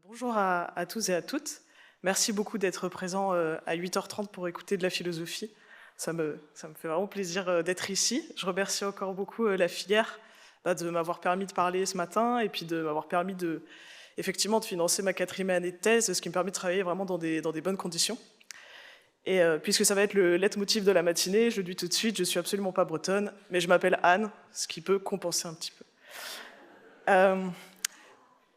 Bonjour à tous et à toutes. Merci beaucoup d'être présents à 8h30 pour écouter de la philosophie. Ça me fait vraiment plaisir d'être ici. Je remercie encore beaucoup la filière de m'avoir permis de parler ce matin et puis de m'avoir permis effectivement de financer ma 4e année de thèse, ce qui me permet de travailler vraiment dans des bonnes conditions. Et puisque ça va être le leitmotiv de la matinée, je le dis tout de suite, je suis absolument pas bretonne, mais je m'appelle Anne, ce qui peut compenser un petit peu.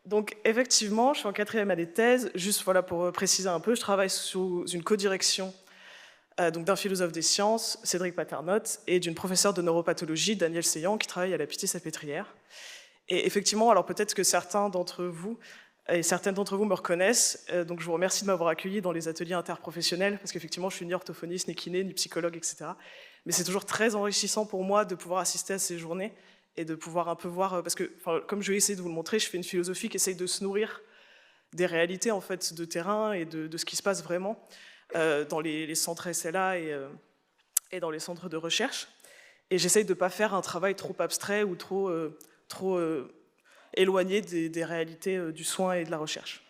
Donc effectivement, je suis en 4e année de thèse. Juste voilà, pour préciser un peu, je travaille sous une codirection d'un philosophe des sciences, Cédric Paternotte, et d'une professeure de neuropathologie, Danielle Seillan, qui travaille à la Pitié-Salpêtrière. Et effectivement, alors peut-être que certains d'entre vous et certaines d'entre vous me reconnaissent, donc je vous remercie de m'avoir accueilli dans les ateliers interprofessionnels, parce qu'effectivement, je suis ni orthophoniste, ni kiné, ni psychologue, etc. Mais c'est toujours très enrichissant pour moi de pouvoir assister à ces journées et de pouvoir un peu voir, parce que, comme je vais essayer de vous le montrer, je fais une philosophie qui essaye de se nourrir des réalités en fait, de terrain et de ce qui se passe vraiment dans les centres SLA et dans les centres de recherche. Et j'essaye de ne pas faire un travail trop abstrait ou trop éloigné des réalités du soin et de la recherche.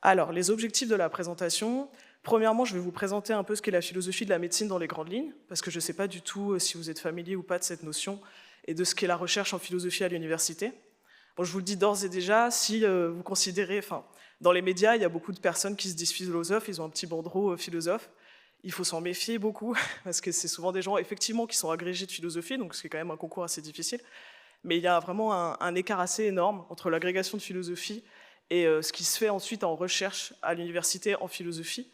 Alors, les objectifs de la présentation. Premièrement, je vais vous présenter un peu ce qu'est la philosophie de la médecine dans les grandes lignes, parce que je ne sais pas du tout si vous êtes familier ou pas de cette notion et de ce qu'est la recherche en philosophie à l'université. Bon, je vous le dis d'ores et déjà, si vous considérez, dans les médias, il y a beaucoup de personnes qui se disent philosophes, ils ont un petit bandeau philosophe. Il faut s'en méfier beaucoup, parce que c'est souvent des gens, effectivement, qui sont agrégés de philosophie, donc c'est quand même un concours assez difficile. Mais il y a vraiment un écart assez énorme entre l'agrégation de philosophie et ce qui se fait ensuite en recherche à l'université en philosophie.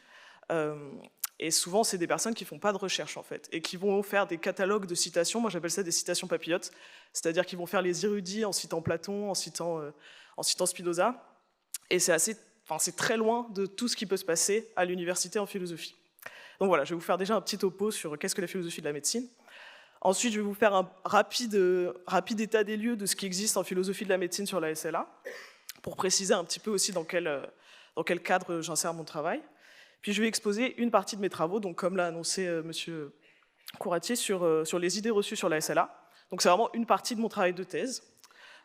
Et souvent, c'est des personnes qui ne font pas de recherche, en fait, et qui vont faire des catalogues de citations. Moi, j'appelle ça des citations papillotes, c'est-à-dire qu'ils vont faire les érudits en citant Platon, en citant Spinoza. Et c'est très loin de tout ce qui peut se passer à l'université en philosophie. Donc voilà, je vais vous faire déjà un petit topo sur qu'est-ce que la philosophie de la médecine. Ensuite, je vais vous faire un rapide état des lieux de ce qui existe en philosophie de la médecine sur la SLA, pour préciser un petit peu aussi dans quel cadre j'insère mon travail. Puis je vais exposer une partie de mes travaux, donc comme l'a annoncé Monsieur Couratier, sur les idées reçues sur la SLA. Donc c'est vraiment une partie de mon travail de thèse.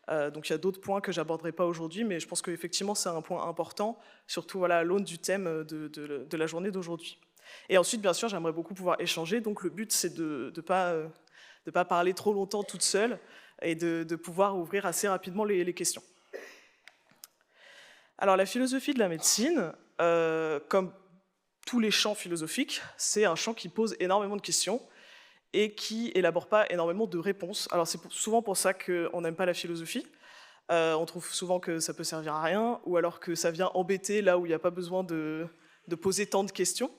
Donc il y a d'autres points que j'aborderai pas aujourd'hui, mais je pense qu'effectivement c'est un point important, surtout voilà, à l'aune du thème de la journée d'aujourd'hui. Et ensuite, bien sûr, j'aimerais beaucoup pouvoir échanger. Donc le but, c'est de ne pas parler trop longtemps toute seule et de pouvoir ouvrir assez rapidement les questions. Alors la philosophie de la médecine, comme tous les champs philosophiques, c'est un champ qui pose énormément de questions et qui élabore pas énormément de réponses. Alors c'est souvent pour ça qu'on n'aime pas la philosophie. On trouve souvent que ça peut servir à rien, ou alors que ça vient embêter là où il n'y a pas besoin de poser tant de questions.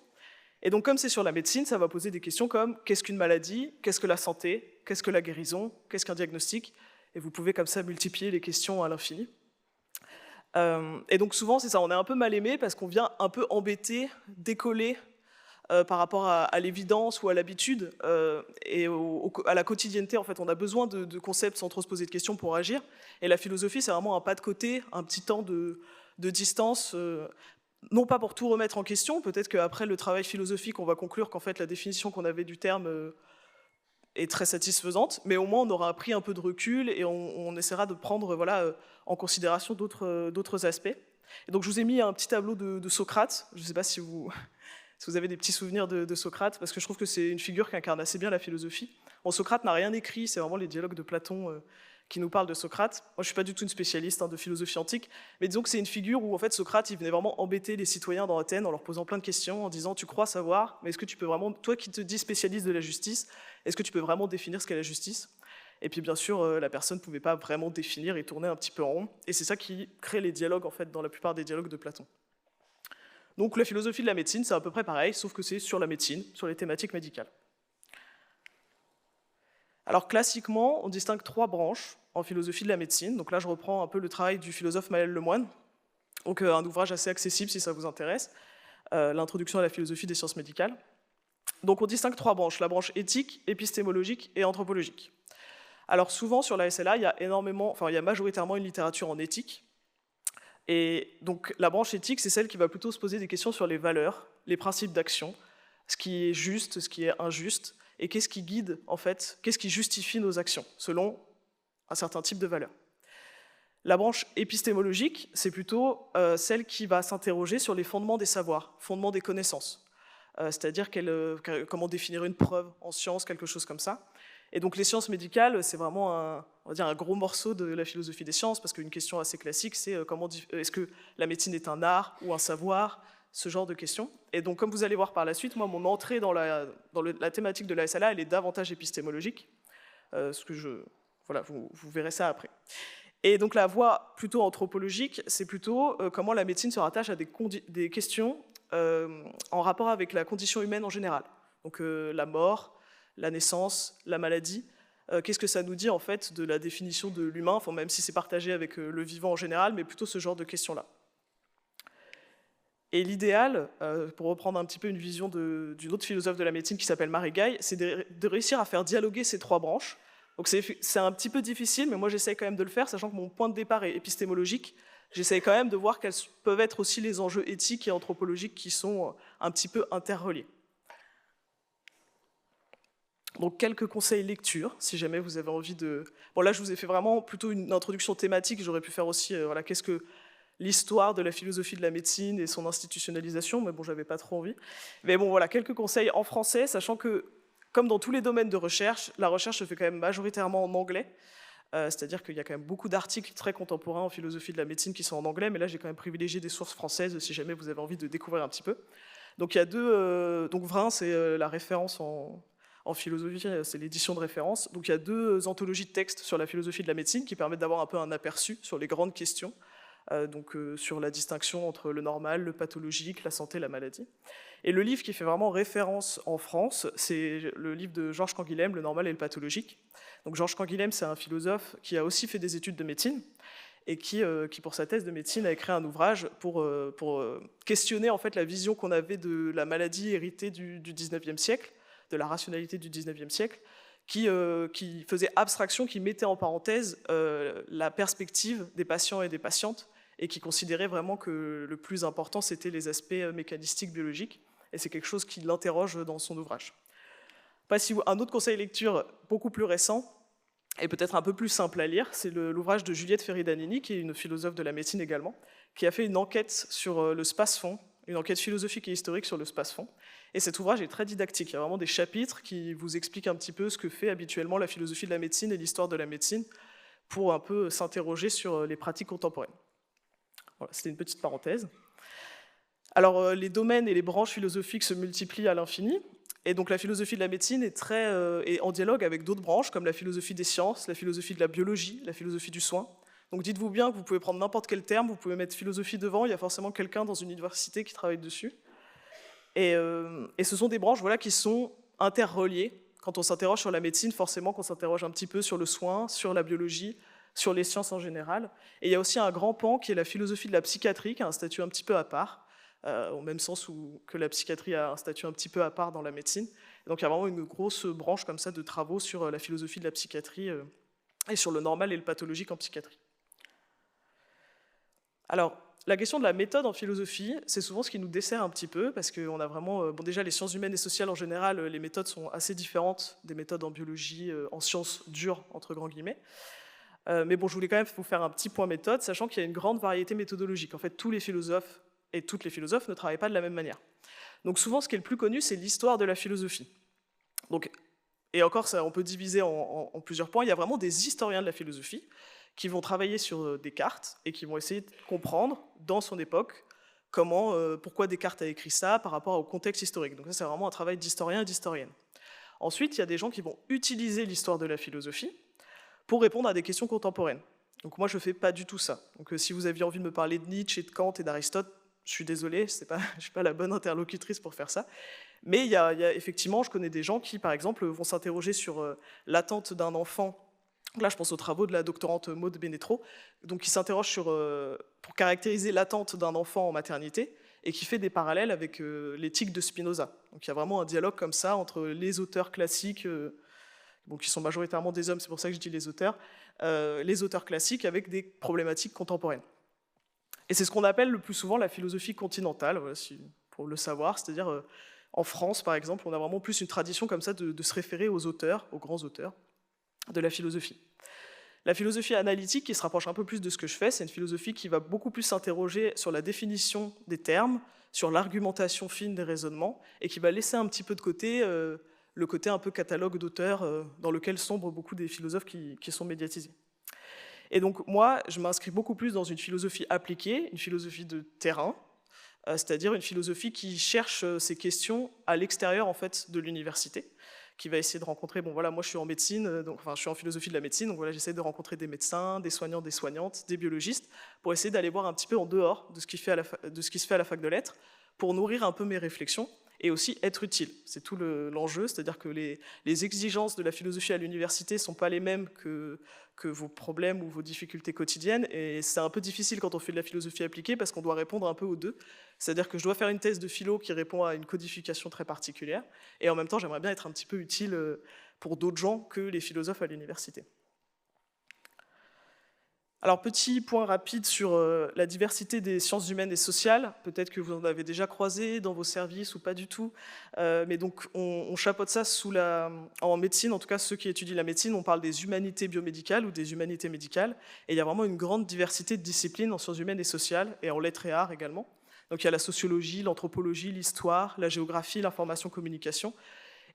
Et donc comme c'est sur la médecine, ça va poser des questions comme qu'est-ce qu'une maladie, qu'est-ce que la santé, qu'est-ce que la guérison, qu'est-ce qu'un diagnostic, et vous pouvez comme ça multiplier les questions à l'infini. Et donc souvent c'est ça, on est un peu mal aimé parce qu'on vient un peu embêter, décoller par rapport à l'évidence ou à l'habitude et à la quotidienneté. En fait, on a besoin de concepts sans trop se poser de questions pour agir. Et la philosophie, c'est vraiment un pas de côté, un petit temps de distance, non pas pour tout remettre en question. Peut-être qu'après le travail philosophique, on va conclure qu'en fait la définition qu'on avait du terme est très satisfaisante, mais au moins on aura pris un peu de recul et on essaiera de prendre en considération d'autres aspects. Et donc je vous ai mis un petit tableau de Socrate. Je ne sais pas si vous avez des petits souvenirs de Socrate, parce que je trouve que c'est une figure qui incarne assez bien la philosophie. Bon, Socrate n'a rien écrit, c'est vraiment les dialogues de Platon qui nous parlent de Socrate. Moi, je ne suis pas du tout une spécialiste de philosophie antique, mais disons que c'est une figure où en fait, Socrate il venait vraiment embêter les citoyens dans Athènes en leur posant plein de questions, en disant « tu crois savoir, mais est-ce que tu peux vraiment, toi qui te dis spécialiste de la justice, est-ce que tu peux vraiment définir ce qu'est la justice ?» Et puis bien sûr, la personne ne pouvait pas vraiment définir et tourner un petit peu en rond, et c'est ça qui crée les dialogues en fait dans la plupart des dialogues de Platon. Donc la philosophie de la médecine, c'est à peu près pareil, sauf que c'est sur la médecine, sur les thématiques médicales. Alors classiquement, on distingue 3 branches en philosophie de la médecine. Donc là, je reprends un peu le travail du philosophe Maël Lemoine, donc un ouvrage assez accessible si ça vous intéresse, l'introduction à la philosophie des sciences médicales. Donc on distingue 3 branches, la branche éthique, épistémologique et anthropologique. Alors souvent sur la SLA, il y a majoritairement une littérature en éthique. Et donc la branche éthique, c'est celle qui va plutôt se poser des questions sur les valeurs, les principes d'action, ce qui est juste, ce qui est injuste, et qu'est-ce qui guide, en fait, qu'est-ce qui justifie nos actions, selon un certain type de valeurs. La branche épistémologique, c'est plutôt celle qui va s'interroger sur les fondements des savoirs, fondements des connaissances. C'est-à-dire comment définir une preuve en sciences, quelque chose comme ça. Et donc les sciences médicales, c'est vraiment on va dire un gros morceau de la philosophie des sciences, parce qu'une question assez classique, c'est est-ce que la médecine est un art ou un savoir, ce genre de questions. Et donc comme vous allez voir par la suite, moi, mon entrée dans la thématique de la SLA, elle est davantage épistémologique, voilà, vous verrez ça après. Et donc la voie plutôt anthropologique, c'est plutôt comment la médecine se rattache à des questions en rapport avec la condition humaine en général. Donc la mort, la naissance, la maladie. Qu'est-ce que ça nous dit en fait de la définition de l'humain, enfin, même si c'est partagé avec le vivant en général, mais plutôt ce genre de questions-là. Et l'idéal, pour reprendre un petit peu une vision d'une autre philosophe de la médecine qui s'appelle Marie Guy, c'est de réussir à faire dialoguer ces trois branches. Donc c'est un petit peu difficile, mais moi j'essaie quand même de le faire, sachant que mon point de départ est épistémologique. J'essaie quand même de voir quels peuvent être aussi les enjeux éthiques et anthropologiques qui sont un petit peu interreliés. Donc quelques conseils lecture, si jamais vous avez envie de... Bon là je vous ai fait vraiment plutôt une introduction thématique, j'aurais pu faire aussi voilà, qu'est-ce que l'histoire de la philosophie de la médecine et son institutionnalisation, mais bon j'avais pas trop envie. Mais bon voilà, quelques conseils en français, sachant que comme dans tous les domaines de recherche, la recherche se fait quand même majoritairement en anglais, c'est-à-dire qu'il y a quand même beaucoup d'articles très contemporains en philosophie de la médecine qui sont en anglais, mais là j'ai quand même privilégié des sources françaises si jamais vous avez envie de découvrir un petit peu. Donc il y a donc Vrin c'est la référence en philosophie, c'est l'édition de référence. Donc il y a 2 anthologies de textes sur la philosophie de la médecine qui permettent d'avoir un peu un aperçu sur les grandes questions, sur la distinction entre le normal, le pathologique, la santé, la maladie. Et le livre qui fait vraiment référence en France, c'est le livre de Georges Canguilhem, Le normal et le pathologique. Donc Georges Canguilhem, c'est un philosophe qui a aussi fait des études de médecine et qui pour sa thèse de médecine, a écrit un ouvrage pour questionner en fait la vision qu'on avait de la maladie héritée du 19e siècle, de la rationalité du 19e siècle, qui faisait abstraction, qui mettait en parenthèse la perspective des patients et des patientes, et qui considérait vraiment que le plus important, c'était les aspects mécanistiques, biologiques, et c'est quelque chose qui l'interroge dans son ouvrage. Un autre conseil lecture beaucoup plus récent, et peut-être un peu plus simple à lire, c'est l'ouvrage de Juliette Ferry-Danini, qui est une philosophe de la médecine également, qui a fait une enquête sur le space-fond, une enquête philosophique et historique sur le space-fond. Et cet ouvrage est très didactique, il y a vraiment des chapitres qui vous expliquent un petit peu ce que fait habituellement la philosophie de la médecine et l'histoire de la médecine pour un peu s'interroger sur les pratiques contemporaines. Voilà, c'était une petite parenthèse. Alors, les domaines et les branches philosophiques se multiplient à l'infini, et donc la philosophie de la médecine est en dialogue avec d'autres branches, comme la philosophie des sciences, la philosophie de la biologie, la philosophie du soin. Donc dites-vous bien que vous pouvez prendre n'importe quel terme, vous pouvez mettre philosophie devant, il y a forcément quelqu'un dans une université qui travaille dessus. Et ce sont des branches voilà, qui sont interreliées. Quand on s'interroge sur la médecine, forcément qu'on s'interroge un petit peu sur le soin, sur la biologie, sur les sciences en général. Et il y a aussi un grand pan qui est la philosophie de la psychiatrie, qui a un statut un petit peu à part, au même sens que la psychiatrie a un statut un petit peu à part dans la médecine. Et donc il y a vraiment une grosse branche comme ça de travaux sur la philosophie de la psychiatrie et sur le normal et le pathologique en psychiatrie. Alors, la question de la méthode en philosophie, c'est souvent ce qui nous dessert un petit peu, parce qu'on a vraiment... Bon, déjà, les sciences humaines et sociales, en général, les méthodes sont assez différentes des méthodes en biologie, en sciences dures, entre grands guillemets. Mais bon, je voulais quand même vous faire un petit point méthode, sachant qu'il y a une grande variété méthodologique. En fait, tous les philosophes et toutes les philosophes ne travaillent pas de la même manière. Donc souvent, ce qui est le plus connu, c'est l'histoire de la philosophie. Donc, et encore, ça, on peut diviser en plusieurs points. Il y a vraiment des historiens de la philosophie qui vont travailler sur Descartes et qui vont essayer de comprendre, dans son époque, pourquoi Descartes a écrit ça par rapport au contexte historique. Donc ça, c'est vraiment un travail d'historien et d'historienne. Ensuite, il y a des gens qui vont utiliser l'histoire de la philosophie pour répondre à des questions contemporaines. Donc moi, je ne fais pas du tout ça. Donc si vous aviez envie de me parler de Nietzsche et de Kant et d'Aristote, je suis désolé, je ne suis pas la bonne interlocutrice pour faire ça. Mais il y a effectivement, je connais des gens qui, par exemple, vont s'interroger sur l'attente d'un enfant. Là, je pense aux travaux de la doctorante Maude Bénétro, donc qui s'interroge pour caractériser l'attente d'un enfant en maternité et qui fait des parallèles avec l'éthique de Spinoza. Donc il y a vraiment un dialogue comme ça entre les auteurs classiques, qui sont majoritairement des hommes, c'est pour ça que je dis les auteurs classiques avec des problématiques contemporaines. Et c'est ce qu'on appelle le plus souvent la philosophie continentale, voilà, pour le savoir, c'est-à-dire en France, par exemple, on a vraiment plus une tradition comme ça de se référer aux auteurs, aux grands auteurs de la philosophie. La philosophie analytique, qui se rapproche un peu plus de ce que je fais, c'est une philosophie qui va beaucoup plus s'interroger sur la définition des termes, sur l'argumentation fine des raisonnements, et qui va laisser un petit peu de côté le côté un peu catalogue d'auteurs dans lequel sombrent beaucoup des philosophes qui sont médiatisés. Et donc moi, je m'inscris beaucoup plus dans une philosophie appliquée, une philosophie de terrain, c'est-à-dire une philosophie qui cherche ces questions à l'extérieur en fait, de l'université, qui va essayer de rencontrer, bon voilà, moi je suis en médecine, donc, enfin je suis en philosophie de la médecine, donc voilà, j'essaie de rencontrer des médecins, des soignants, des soignantes, des biologistes, pour essayer d'aller voir un petit peu en dehors de ce qui se fait à la fac de lettres, pour nourrir un peu mes réflexions, et aussi être utile. C'est tout l'enjeu, c'est-à-dire que les exigences de la philosophie à l'université ne sont pas les mêmes que vos problèmes ou vos difficultés quotidiennes, et c'est un peu difficile quand on fait de la philosophie appliquée, parce qu'on doit répondre un peu aux deux. C'est-à-dire que je dois faire une thèse de philo qui répond à une codification très particulière, et en même temps, j'aimerais bien être un petit peu utile pour d'autres gens que les philosophes à l'université. Alors, petit point rapide sur la diversité des sciences humaines et sociales. Peut-être que vous en avez déjà croisé dans vos services ou pas du tout. Mais donc, on chapeaute ça en médecine, en tout cas ceux qui étudient la médecine, on parle des humanités biomédicales ou des humanités médicales. Et il y a vraiment une grande diversité de disciplines en sciences humaines et sociales, et en lettres et arts également. Donc il y a la sociologie, l'anthropologie, l'histoire, la géographie, l'information-communication.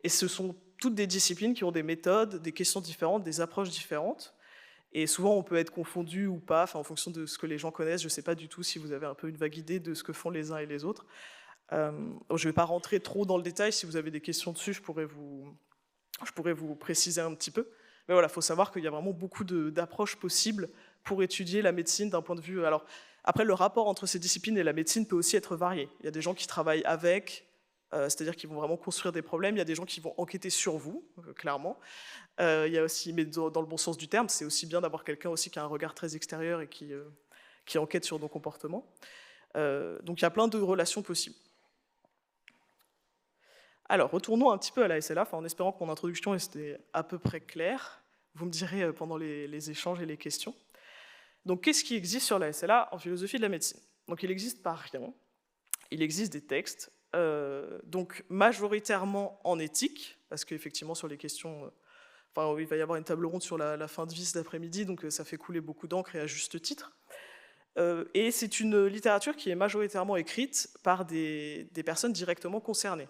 Et ce sont toutes des disciplines qui ont des méthodes, des questions différentes, des approches différentes. Et souvent, on peut être confondu ou pas, en fonction de ce que les gens connaissent. Je ne sais pas du tout si vous avez un peu une vague idée de ce que font les uns et les autres. Je ne vais pas rentrer trop dans le détail. Si vous avez des questions dessus, je pourrais vous préciser un petit peu. Mais voilà, il faut savoir qu'il y a vraiment beaucoup d'approches possibles pour étudier la médecine d'un point de vue... Alors, après, le rapport entre ces disciplines et la médecine peut aussi être varié. Il y a des gens qui travaillent avec, c'est-à-dire qu'ils vont vraiment construire des problèmes. Il y a des gens qui vont enquêter sur vous, clairement. Il y a aussi, mais dans le bon sens du terme, c'est aussi bien d'avoir quelqu'un aussi qui a un regard très extérieur et qui enquête sur nos comportements. Donc il y a plein de relations possibles. Alors, retournons un petit peu à la SLA, en espérant que mon introduction était à peu près claire. Vous me direz pendant les échanges et les questions. Donc, qu'est-ce qui existe sur la SLA en philosophie de la médecine? Donc, il n'existe pas rien. Il existe des textes, donc majoritairement en éthique, parce qu'effectivement, sur les questions... il va y avoir une table ronde sur la fin de vie cet après-midi, donc ça fait couler beaucoup d'encre et à juste titre. Et c'est une littérature qui est majoritairement écrite par des personnes directement concernées.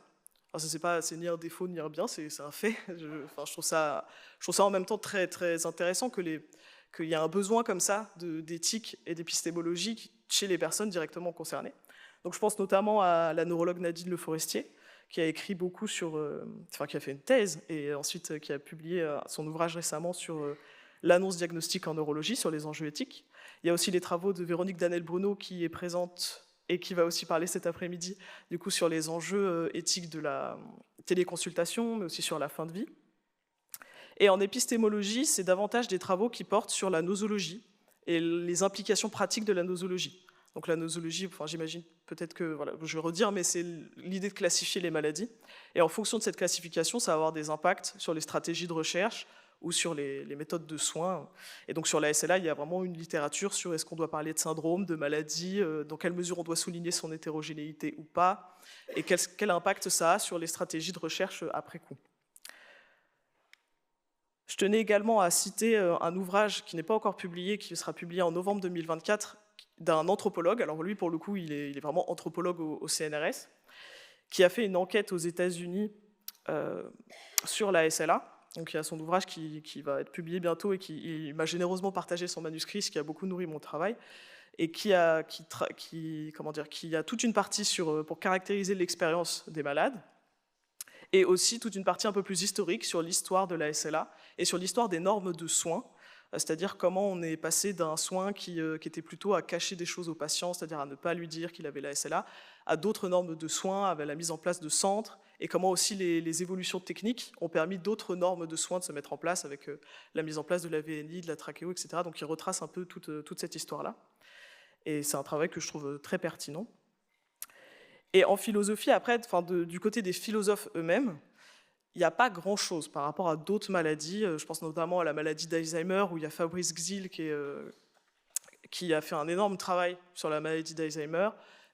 Alors, c'est ni un défaut ni un bien, c'est un fait. Je trouve ça en même temps très, très intéressant qu'il y a un besoin comme ça d'éthique et d'épistémologie chez les personnes directement concernées. Donc je pense notamment à la neurologue Nadine Le Forestier, qui a écrit beaucoup qui a fait une thèse et ensuite qui a publié son ouvrage récemment sur l'annonce diagnostique en neurologie, sur les enjeux éthiques. Il y a aussi les travaux de Véronique Danel-Bruno qui est présente et qui va aussi parler cet après-midi du coup sur les enjeux éthiques de la téléconsultation, mais aussi sur la fin de vie. Et en épistémologie, c'est davantage des travaux qui portent sur la nosologie et les implications pratiques de la nosologie. Donc la nosologie, j'imagine peut-être que, voilà, je vais redire, mais c'est l'idée de classifier les maladies. Et en fonction de cette classification, ça va avoir des impacts sur les stratégies de recherche ou sur les méthodes de soins. Et donc sur la SLA, il y a vraiment une littérature sur est-ce qu'on doit parler de syndrome, de maladie, dans quelle mesure on doit souligner son hétérogénéité ou pas, et quel impact ça a sur les stratégies de recherche après coup. Je tenais également à citer un ouvrage qui n'est pas encore publié, qui sera publié en novembre 2024, d'un anthropologue. Alors lui, pour le coup, il est vraiment anthropologue au CNRS, qui a fait une enquête aux États-Unis sur la SLA. Donc il y a son ouvrage qui va être publié bientôt et il m'a généreusement partagé son manuscrit, ce qui a beaucoup nourri mon travail, et qui a toute une partie pour caractériser l'expérience des malades, et aussi toute une partie un peu plus historique sur l'histoire de la SLA et sur l'histoire des normes de soins, c'est-à-dire comment on est passé d'un soin qui était plutôt à cacher des choses au patient, c'est-à-dire à ne pas lui dire qu'il avait la SLA, à d'autres normes de soins, avec la mise en place de centres, et comment aussi les évolutions techniques ont permis d'autres normes de soins de se mettre en place, avec la mise en place de la VNI, de la trachéo, etc. Donc il retrace un peu toute cette histoire-là. Et c'est un travail que je trouve très pertinent. Et en philosophie, après, du côté des philosophes eux-mêmes, il n'y a pas grand-chose par rapport à d'autres maladies. Je pense notamment à la maladie d'Alzheimer, où il y a Fabrice Gzil qui a fait un énorme travail sur la maladie d'Alzheimer.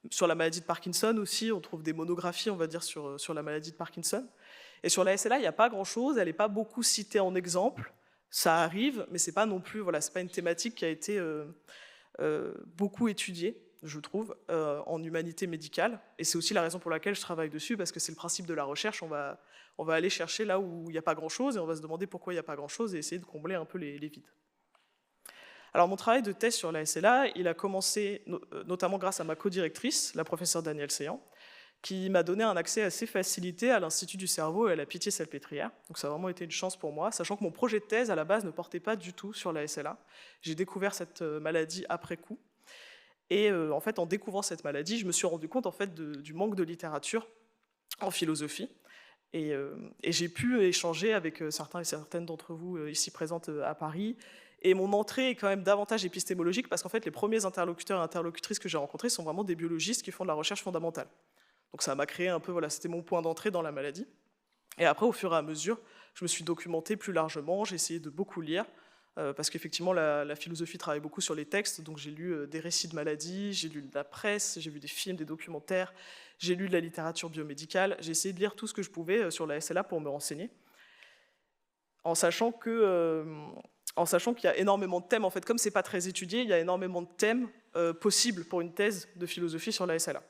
Sur la maladie de Parkinson aussi, on trouve des monographies, on va dire, sur la maladie de Parkinson. Et sur la SLA, il n'y a pas grand-chose, elle n'est pas beaucoup citée en exemple. Ça arrive, mais c'est pas non plus, voilà, c'est pas une thématique qui a été beaucoup étudiée, je trouve, en humanité médicale. Et c'est aussi la raison pour laquelle je travaille dessus, parce que c'est le principe de la recherche. On va aller chercher là où il n'y a pas grand-chose, et on va se demander pourquoi il n'y a pas grand-chose, et essayer de combler un peu les vides. Alors mon travail de thèse sur la SLA, il a commencé notamment grâce à ma co-directrice, la professeure Danielle Seyan, qui m'a donné un accès assez facilité à l'Institut du cerveau et à la Pitié-Salpêtrière. Donc ça a vraiment été une chance pour moi, sachant que mon projet de thèse, à la base, ne portait pas du tout sur la SLA. J'ai découvert cette maladie après coup. Et en fait, en découvrant cette maladie, je me suis rendu compte en fait, du manque de littérature en philosophie. Et j'ai pu échanger avec certains et certaines d'entre vous ici présentes à Paris. Et mon entrée est quand même davantage épistémologique, parce qu'en fait, les premiers interlocuteurs et interlocutrices que j'ai rencontrés sont vraiment des biologistes qui font de la recherche fondamentale. Donc ça m'a créé un peu, voilà, c'était mon point d'entrée dans la maladie. Et après, au fur et à mesure, je me suis documenté plus largement, j'ai essayé de beaucoup lire, parce qu'effectivement, la philosophie travaille beaucoup sur les textes, donc j'ai lu des récits de maladies, j'ai lu de la presse, j'ai vu des films, des documentaires, j'ai lu de la littérature biomédicale, j'ai essayé de lire tout ce que je pouvais sur la SLA pour me renseigner, en sachant qu'il y a énormément de thèmes, en fait, comme c'est pas très étudié, il y a énormément de thèmes possibles pour une thèse de philosophie sur la SLA.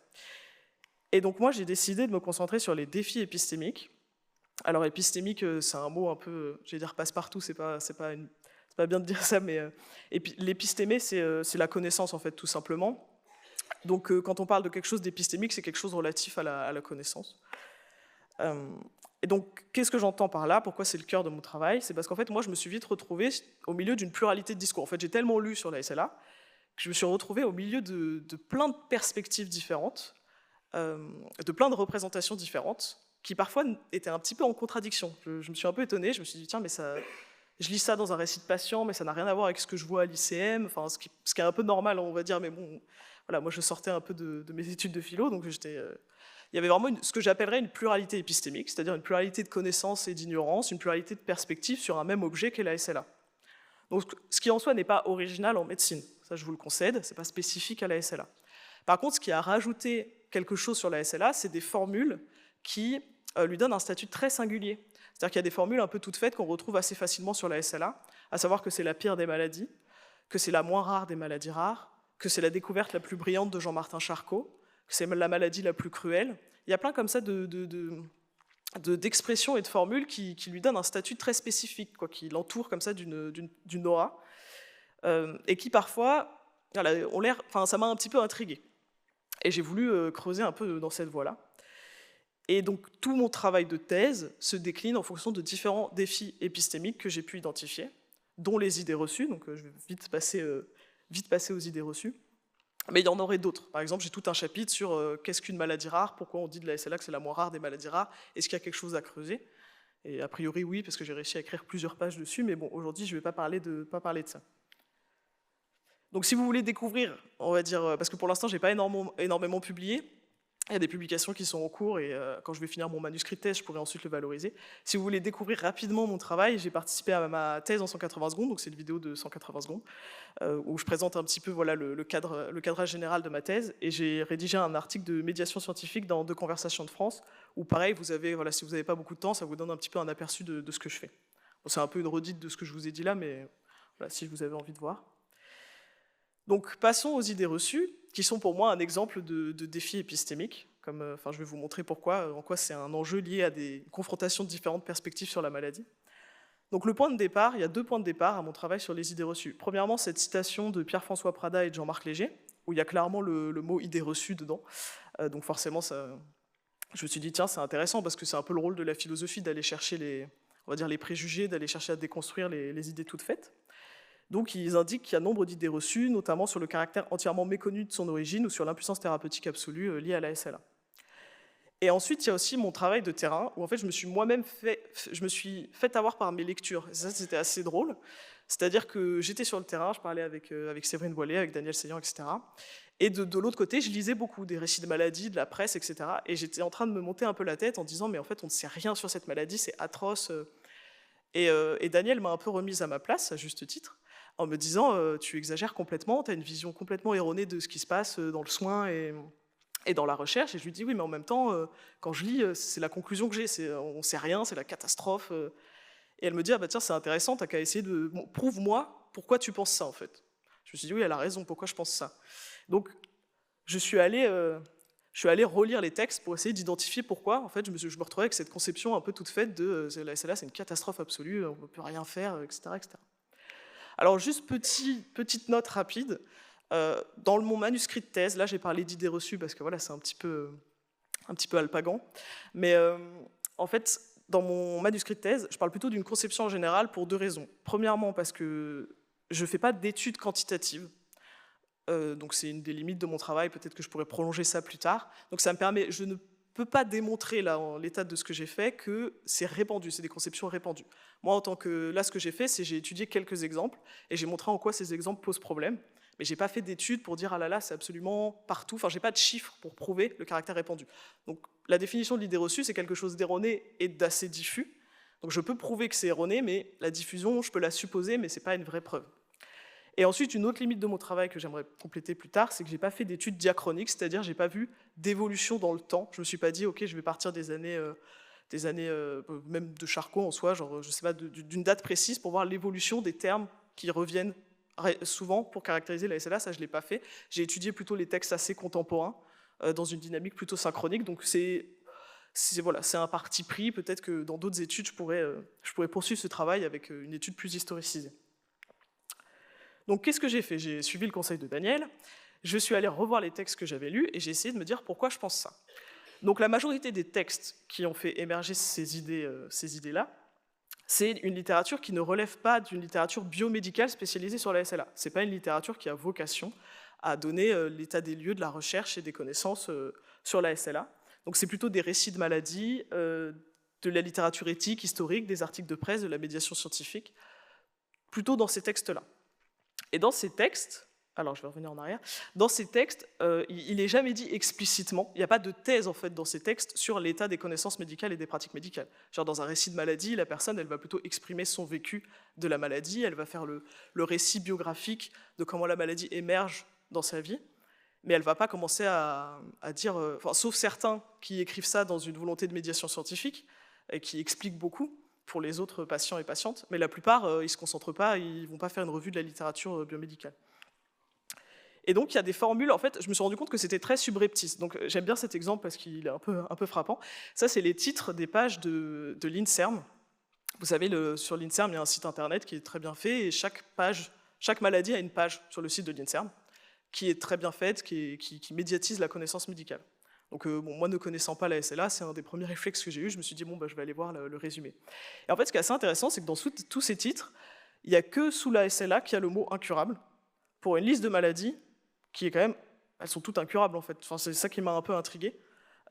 Et donc moi, j'ai décidé de me concentrer sur les défis épistémiques. Alors épistémique, c'est un mot un peu, je vais dire passe-partout, c'est pas bien de dire ça, mais l'épistémé, c'est la connaissance, en fait, tout simplement. Donc quand on parle de quelque chose d'épistémique, c'est quelque chose relatif à la connaissance. Et donc, qu'est-ce que j'entends par là? Pourquoi c'est le cœur de mon travail? C'est parce qu'en fait, moi, je me suis vite retrouvé au milieu d'une pluralité de discours. En fait, j'ai tellement lu sur la SLA que je me suis retrouvé au milieu de plein de perspectives différentes, de plein de représentations différentes, qui parfois étaient un petit peu en contradiction. Je me suis un peu étonné, je me suis dit, tiens, mais ça, je lis ça dans un récit de patient, mais ça n'a rien à voir avec ce que je vois à l'ICM, enfin, ce qui est un peu normal, on va dire, mais bon, voilà, moi je sortais un peu de mes études de philo, donc il y avait vraiment ce que j'appellerais une pluralité épistémique, c'est-à-dire une pluralité de connaissances et d'ignorance, une pluralité de perspectives sur un même objet qu'est la SLA. Donc, ce qui en soi n'est pas original en médecine, ça je vous le concède, c'est pas spécifique à la SLA. Par contre, ce qui a rajouté quelque chose sur la SLA, c'est des formules qui lui donnent un statut très singulier. C'est-à-dire qu'il y a des formules un peu toutes faites qu'on retrouve assez facilement sur la SLA, à savoir que c'est la pire des maladies, que c'est la moins rare des maladies rares, que c'est la découverte la plus brillante de Jean-Martin Charcot, que c'est la maladie la plus cruelle. Il y a plein comme ça d'expressions et de formules qui lui donnent un statut très spécifique, quoi, qui l'entourent comme ça d'une aura, et qui parfois, voilà, ça m'a un petit peu intrigué. Et j'ai voulu creuser un peu dans cette voie-là. Et donc tout mon travail de thèse se décline en fonction de différents défis épistémiques que j'ai pu identifier, dont les idées reçues, donc je vais vite passer aux idées reçues. Mais il y en aurait d'autres. Par exemple, j'ai tout un chapitre sur qu'est-ce qu'une maladie rare, pourquoi on dit de la SLA que c'est la moins rare des maladies rares, est-ce qu'il y a quelque chose à creuser? Et a priori oui, parce que j'ai réussi à écrire plusieurs pages dessus, mais bon, aujourd'hui je ne vais pas parler de ça. Donc si vous voulez découvrir, on va dire, parce que pour l'instant je n'ai pas énormément publié, il y a des publications qui sont en cours et quand je vais finir mon manuscrit de thèse, je pourrai ensuite le valoriser. Si vous voulez découvrir rapidement mon travail, j'ai participé à ma thèse en 180 secondes, donc c'est une vidéo de 180 secondes, où je présente un petit peu voilà, le cadrage général de ma thèse, et j'ai rédigé un article de médiation scientifique dans Deux Conversations de France, où pareil, voilà, si vous n'avez pas beaucoup de temps, ça vous donne un petit peu un aperçu de ce que je fais. Bon, c'est un peu une redite de ce que je vous ai dit là, mais voilà, si vous avez envie de voir. Donc passons aux idées reçues, qui sont pour moi un exemple de défi épistémique. Je vais vous montrer en quoi c'est un enjeu lié à des confrontations de différentes perspectives sur la maladie. Donc il y a 2 points de départ à mon travail sur les idées reçues. Premièrement, cette citation de Pierre-François Prada et de Jean-Marc Léger, où il y a clairement le mot idée reçue dedans. Donc forcément, je me suis dit, tiens, c'est intéressant, parce que c'est un peu le rôle de la philosophie d'aller chercher les préjugés, d'aller chercher à déconstruire les idées toutes faites. Donc ils indiquent qu'il y a nombre d'idées reçues, notamment sur le caractère entièrement méconnu de son origine ou sur l'impuissance thérapeutique absolue liée à la SLA. Et ensuite, il y a aussi mon travail de terrain, où en fait je me suis fait avoir par mes lectures. Et ça, c'était assez drôle. C'est-à-dire que j'étais sur le terrain, je parlais avec Séverine Boilet, avec Danielle Seyan, etc. Et de l'autre côté, je lisais beaucoup des récits de maladies, de la presse, etc. Et j'étais en train de me monter un peu la tête en disant, mais en fait, on ne sait rien sur cette maladie, c'est atroce. Et Danielle m'a un peu remise à ma place, à juste titre, en me disant tu exagères complètement, tu as une vision complètement erronée de ce qui se passe dans le soin et dans la recherche. Et je lui dis oui, mais en même temps, quand je lis, c'est la conclusion que j'ai, on ne sait rien, c'est la catastrophe. Et elle me dit, ah bah tiens, c'est intéressant, t'as qu'à essayer de... Bon, prouve-moi pourquoi tu penses ça, en fait. Je me suis dit, oui, elle a raison, pourquoi je pense ça. Donc, je suis allé relire les textes pour essayer d'identifier pourquoi. En fait, je me retrouvais avec cette conception un peu toute faite de la SLA, c'est une catastrophe absolue, on ne peut rien faire, etc., etc. Alors, juste petite note rapide. Dans mon manuscrit de thèse, là, j'ai parlé d'idées reçues parce que voilà, c'est un petit peu alpagan. Mais en fait, dans mon manuscrit de thèse, je parle plutôt d'une conception en général pour 2 raisons. Premièrement, parce que je ne fais pas d'études quantitatives. Donc c'est une des limites de mon travail, peut-être que je pourrais prolonger ça plus tard. Donc ça me permet, je ne peux pas démontrer là, en l'état de ce que j'ai fait, que c'est répandu, c'est des conceptions répandues. Moi, en tant que, là, ce que j'ai fait, c'est j'ai étudié quelques exemples, et j'ai montré en quoi ces exemples posent problème, mais j'ai pas fait d'études pour dire, ah là là, c'est absolument partout, enfin, j'ai pas de chiffres pour prouver le caractère répandu. Donc la définition de l'idée reçue, c'est quelque chose d'erroné et d'assez diffus. Donc je peux prouver que c'est erroné, mais la diffusion, je peux la supposer, mais c'est pas une vraie preuve. Et ensuite, une autre limite de mon travail que j'aimerais compléter plus tard, c'est que je n'ai pas fait d'études diachroniques, c'est-à-dire que je n'ai pas vu d'évolution dans le temps. Je ne me suis pas dit, ok, je vais partir des années même de Charcot en soi, genre, je sais pas, d'une date précise pour voir l'évolution des termes qui reviennent souvent pour caractériser la SLA. Ça, je ne l'ai pas fait. J'ai étudié plutôt les textes assez contemporains, dans une dynamique plutôt synchronique. Donc voilà, c'est un parti pris. Peut-être que dans d'autres études, je pourrais poursuivre ce travail avec une étude plus historicisée. Donc qu'est-ce que j'ai fait? J'ai suivi le conseil de Daniel, je suis allé revoir les textes que j'avais lus et j'ai essayé de me dire pourquoi je pense ça. Donc la majorité des textes qui ont fait émerger ces idées-là, c'est une littérature qui ne relève pas d'une littérature biomédicale spécialisée sur la SLA. Ce n'est pas une littérature qui a vocation à donner l'état des lieux de la recherche et des connaissances sur la SLA. Donc c'est plutôt des récits de maladies, de la littérature éthique, historique, des articles de presse, de la médiation scientifique, plutôt dans ces textes-là. Et dans ces textes, alors je vais revenir en arrière, dans ces textes, il n'est jamais dit explicitement, il n'y a pas de thèse en fait dans ces textes sur l'état des connaissances médicales et des pratiques médicales. Genre dans un récit de maladie, la personne elle va plutôt exprimer son vécu de la maladie, elle va faire le récit biographique de comment la maladie émerge dans sa vie, mais elle ne va pas commencer à dire, sauf certains qui écrivent ça dans une volonté de médiation scientifique, et qui expliquent beaucoup, pour les autres patients et patientes, mais la plupart, ils ne se concentrent pas, ils ne vont pas faire une revue de la littérature biomédicale. Et donc, il y a des formules, en fait, je me suis rendu compte que c'était très subreptice. Donc, j'aime bien cet exemple parce qu'il est un peu frappant. Ça, c'est les titres des pages de l'INSERM. Vous savez, sur l'INSERM, il y a un site internet qui est très bien fait, et chaque maladie a une page sur le site de l'INSERM, qui est très bien faite, qui médiatise la connaissance médicale. Donc moi, ne connaissant pas la SLA, c'est un des premiers réflexes que j'ai eu. Je me suis dit, bon, je vais aller voir le résumé. Et en fait, ce qui est assez intéressant, c'est que dans tous ces titres, il n'y a que sous la SLA qu'il y a le mot incurable, pour une liste de maladies qui est quand même... Elles sont toutes incurables, en fait. Enfin, c'est ça qui m'a un peu intrigué.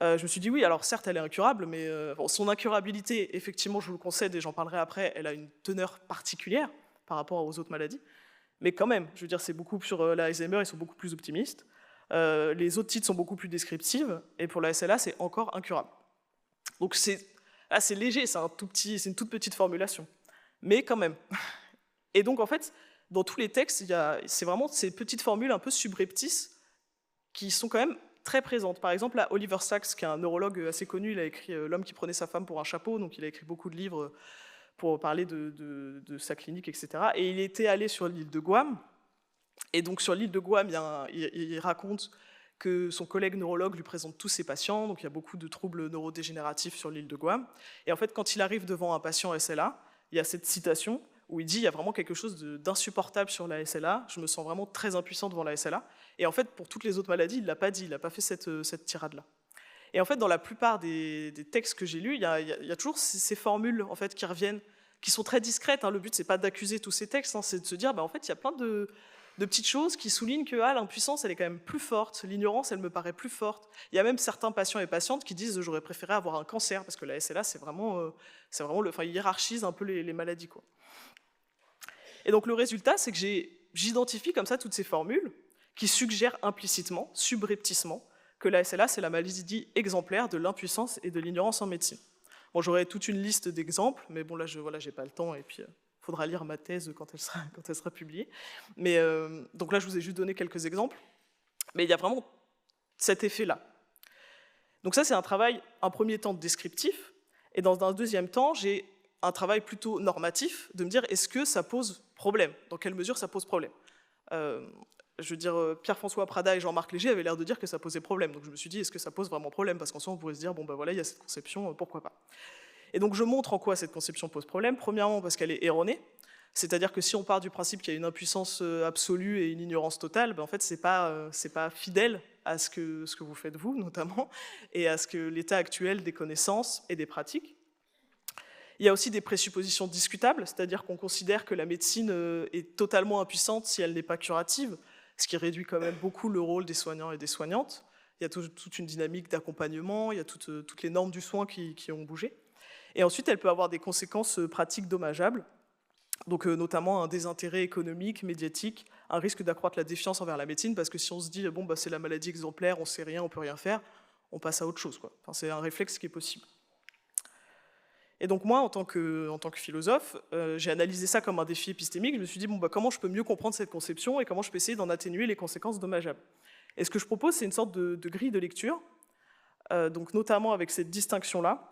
Je me suis dit, oui, alors certes, elle est incurable, mais son incurabilité, effectivement, je vous le concède, et j'en parlerai après, elle a une teneur particulière par rapport aux autres maladies. Mais quand même, je veux dire, c'est beaucoup sur l'Alzheimer, ils sont beaucoup plus optimistes. Les autres titres sont beaucoup plus descriptifs, et pour la SLA, c'est encore incurable. Donc c'est léger, c'est une toute petite formulation, mais quand même. Et donc en fait, dans tous les textes, c'est vraiment ces petites formules un peu subreptices qui sont quand même très présentes. Par exemple, là, Oliver Sacks, qui est un neurologue assez connu, il a écrit L'homme qui prenait sa femme pour un chapeau, donc il a écrit beaucoup de livres pour parler de sa clinique, etc. Et il était allé sur l'île de Guam. Et donc sur l'île de Guam, il raconte que son collègue neurologue lui présente tous ses patients, donc il y a beaucoup de troubles neurodégénératifs sur l'île de Guam. Et en fait, quand il arrive devant un patient SLA, il y a cette citation où il dit « il y a vraiment quelque chose d'insupportable sur la SLA, je me sens vraiment très impuissant devant la SLA ». Et en fait, pour toutes les autres maladies, il ne l'a pas dit, il n'a pas fait cette tirade-là. Et en fait, dans la plupart des textes que j'ai lus, il y a toujours ces formules en fait, qui reviennent, qui sont très discrètes. Hein. Le but, ce n'est pas d'accuser tous ces textes, hein, c'est de se dire en fait, il y a plein de petites choses qui soulignent que l'impuissance, elle est quand même plus forte, l'ignorance, elle me paraît plus forte. Il y a même certains patients et patientes qui disent « j'aurais préféré avoir un cancer », parce que la SLA, c'est vraiment il hiérarchise un peu les maladies, quoi. Et donc le résultat, c'est que j'identifie comme ça toutes ces formules qui suggèrent implicitement, subrepticement, que la SLA, c'est la maladie exemplaire de l'impuissance et de l'ignorance en médecine. Bon, j'aurais toute une liste d'exemples, mais bon, là, j'ai pas le temps, et puis... faudra lire ma thèse quand elle sera publiée. Mais, donc là, je vous ai juste donné quelques exemples. Mais il y a vraiment cet effet-là. Donc ça, c'est un travail, un premier temps descriptif. Et dans un deuxième temps, j'ai un travail plutôt normatif, de me dire est-ce que ça pose problème? Dans quelle mesure ça pose problème? Je veux dire, Pierre-François Prada et Jean-Marc Léger avaient l'air de dire que ça posait problème. Donc je me suis dit, est-ce que ça pose vraiment problème? Parce qu'en soi, on pourrait se dire, bon ben voilà, il y a cette conception, pourquoi pas? Et donc je montre en quoi cette conception pose problème. Premièrement, parce qu'elle est erronée. C'est-à-dire que si on part du principe qu'il y a une impuissance absolue et une ignorance totale, ben en fait, c'est pas fidèle à ce que vous faites vous, notamment, et à ce que l'état actuel des connaissances et des pratiques. Il y a aussi des présuppositions discutables, c'est-à-dire qu'on considère que la médecine est totalement impuissante si elle n'est pas curative, ce qui réduit quand même beaucoup le rôle des soignants et des soignantes. Il y a toute une dynamique d'accompagnement, il y a toutes les normes du soin qui ont bougé. Et ensuite, elle peut avoir des conséquences pratiques dommageables, donc notamment un désintérêt économique, médiatique, un risque d'accroître la défiance envers la médecine, parce que si on se dit bon, bah, c'est la maladie exemplaire, on ne sait rien, on ne peut rien faire, on passe à autre chose, quoi. Enfin, c'est un réflexe qui est possible. Et donc moi, en tant que philosophe, j'ai analysé ça comme un défi épistémique. Je me suis dit, bon, bah, comment je peux mieux comprendre cette conception et comment je peux essayer d'en atténuer les conséquences dommageables. Et ce que je propose, c'est une sorte de grille de lecture, donc notamment avec cette distinction-là,